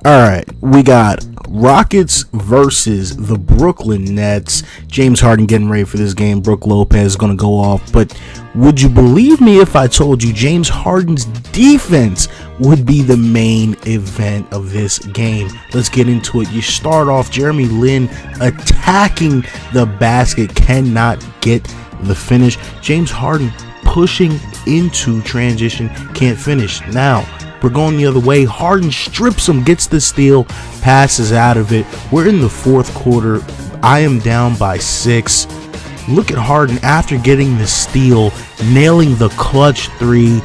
All right, we got Rockets versus the Brooklyn Nets. James Harden getting ready for this game. Brook Lopez is going to go off. But would you believe me if I told you James Harden's defense would be the main event of this game? Let's get into it. You start off Jeremy Lin attacking the basket, cannot get the finish. James Harden pushing into transition, can't finish. Now, we're going the other way. Harden strips him, gets the steal, passes out of it. We're in the fourth quarter. I am down by 6. Look at Harden after getting the steal, nailing the clutch 3.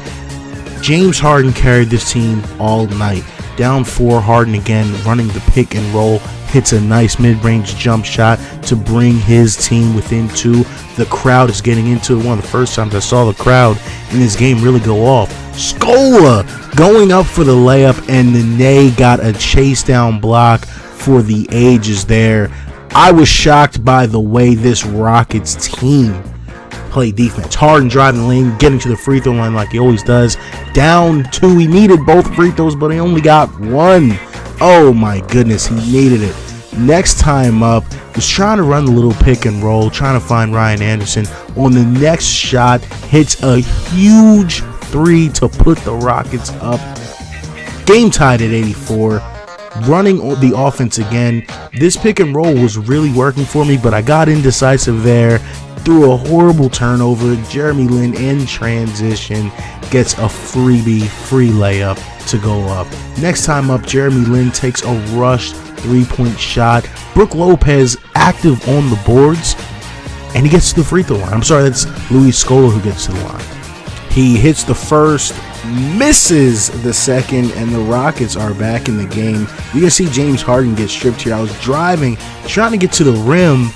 James Harden carried this team all night. Down 4, Harden again running the pick and roll. Hits a nice mid-range jump shot to bring his team within 2. The crowd is getting into it. One of the first times I saw the crowd in this game really go off. Scola going up for the layup, and Nene got a chase down block for the ages there. I was shocked by the way this Rockets team play defense. Harden driving the lane, getting to the free throw line like he always does. Down 2. He needed both free throws, but he only got 1. Oh my goodness, he needed it. Next time up, was trying to run the little pick and roll, trying to find Ryan Anderson. On the next shot, hits a huge 3 to put the Rockets up. Game tied at 84. Running the offense again. This pick and roll was really working for me, but I got indecisive there. Threw a horrible turnover. Jeremy Lin in transition gets a freebie, free layup to go up. Next time up, Jeremy Lin takes a rushed 3-point shot. Brook Lopez active on the boards, and he gets to the free throw line. I'm sorry, that's Luis Scola who gets to the line. He hits the first, misses the second, and the Rockets are back in the game. You can see James Harden get stripped here. I was driving, trying to get to the rim,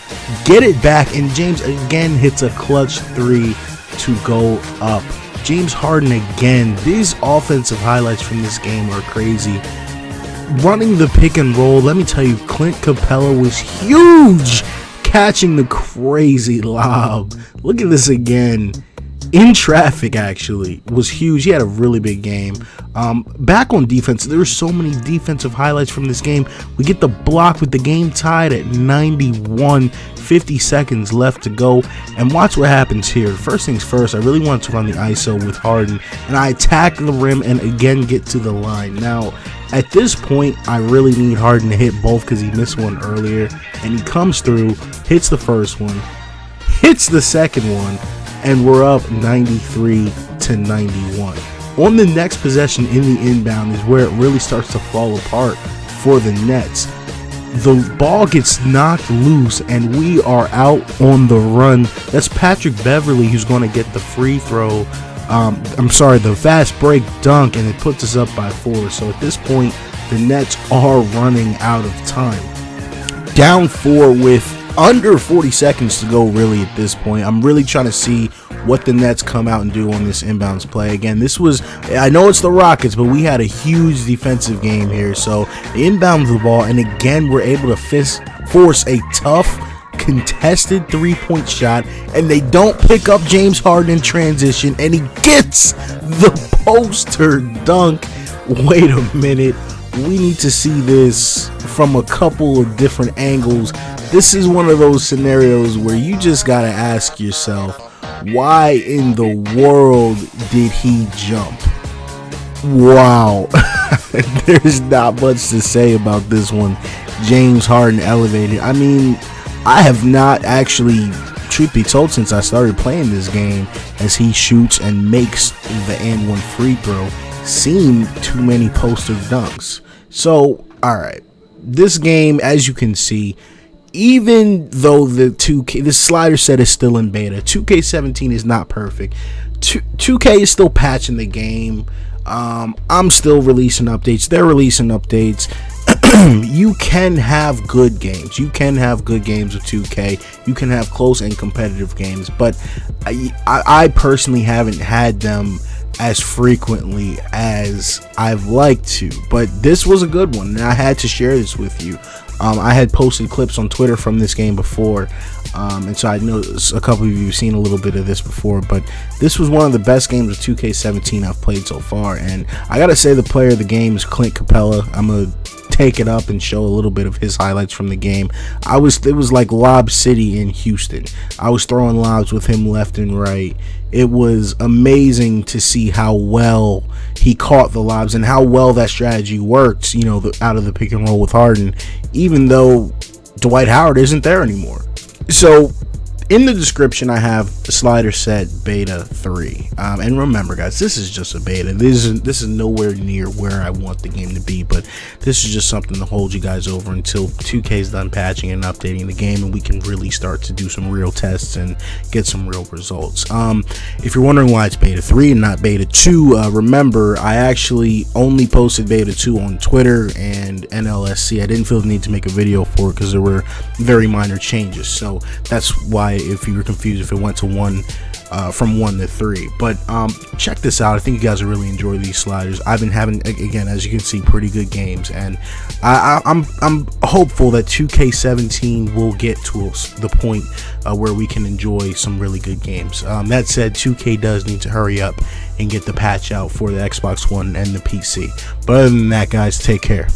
get it back, and James again hits a clutch 3 to go up. James Harden again. These offensive highlights from this game are crazy. Running the pick and roll, let me tell you, Clint Capella was huge, catching the crazy lob. Look at this again. In traffic, actually, was huge. He had a really big game. Back on defense, there were so many defensive highlights from this game. We get the block with the game tied at 91, 50 seconds left to go. And watch what happens here. First things first, I really wanted to run the ISO with Harden, and I attack the rim and again get to the line. Now, at this point, I really need Harden to hit both because he missed one earlier. And he comes through, hits the first one, hits the second one, and we're up 93 to 91. On the next possession in the inbound is where it really starts to fall apart for the Nets. The ball gets knocked loose, and we are out on the run. That's Patrick Beverly who's going to get the free throw. The fast break dunk, and it puts us up by 4. So at this point, the Nets are running out of time. Down 4 with under 40 seconds to go really at this point. I'm really trying to see what the Nets come out and do on this inbounds play. Again, this was, I know it's the Rockets, but we had a huge defensive game here. So they inbound the ball, and again, we're able to force a tough, contested 3-point shot, and they don't pick up James Harden in transition, and he gets the poster dunk. Wait a minute. We need to see this from a couple of different angles. This is one of those scenarios where you just got to ask yourself, why in the world did he jump? Wow. There's not much to say about this one. James Harden elevated. I mean, I have not actually, truth be told, since I started playing this game, as he shoots and makes the and one free throw, seen too many poster dunks. So, alright, this game, as you can see, even though the slider set is still in beta, 2K17 is not perfect. 2K is still patching the game. I'm still releasing updates. They're releasing updates. You can have good games. You can have good games with 2K. You can have close and competitive games, but I personally haven't had them as frequently as I've liked to. But this was a good one, and I had to share this with you. I had posted clips on Twitter from this game before, and so I know a couple of you have seen a little bit of this before, but this was one of the best games of 2K17 I've played so far, and I gotta say the player of the game is Clint Capella. I'm a take it up and show a little bit of his highlights from the game. It was like Lob City in Houston. I was throwing lobs with him left and right. It was amazing to see how well he caught the lobs and how well that strategy worked, out of the pick and roll with Harden, even though Dwight Howard isn't there anymore. So in the description, I have the slider set beta 3. And remember, guys, this is just a beta. This is nowhere near where I want the game to be, but this is just something to hold you guys over until 2K is done patching and updating the game, and we can really start to do some real tests and get some real results. If you're wondering why it's beta 3 and not beta 2, remember, I actually only posted beta 2 on Twitter and NLSC. I didn't feel the need to make a video for it because there were very minor changes. So that's why, if you were confused if it went to 1 from 1 to 3. But check this out. I think you guys will really enjoy these sliders. I've been having, again, as you can see, pretty good games, and I'm hopeful that 2K17 will get to the point where we can enjoy some really good games. That said, 2K does need to hurry up and get the patch out for the Xbox One and the PC. But other than that, guys, take care.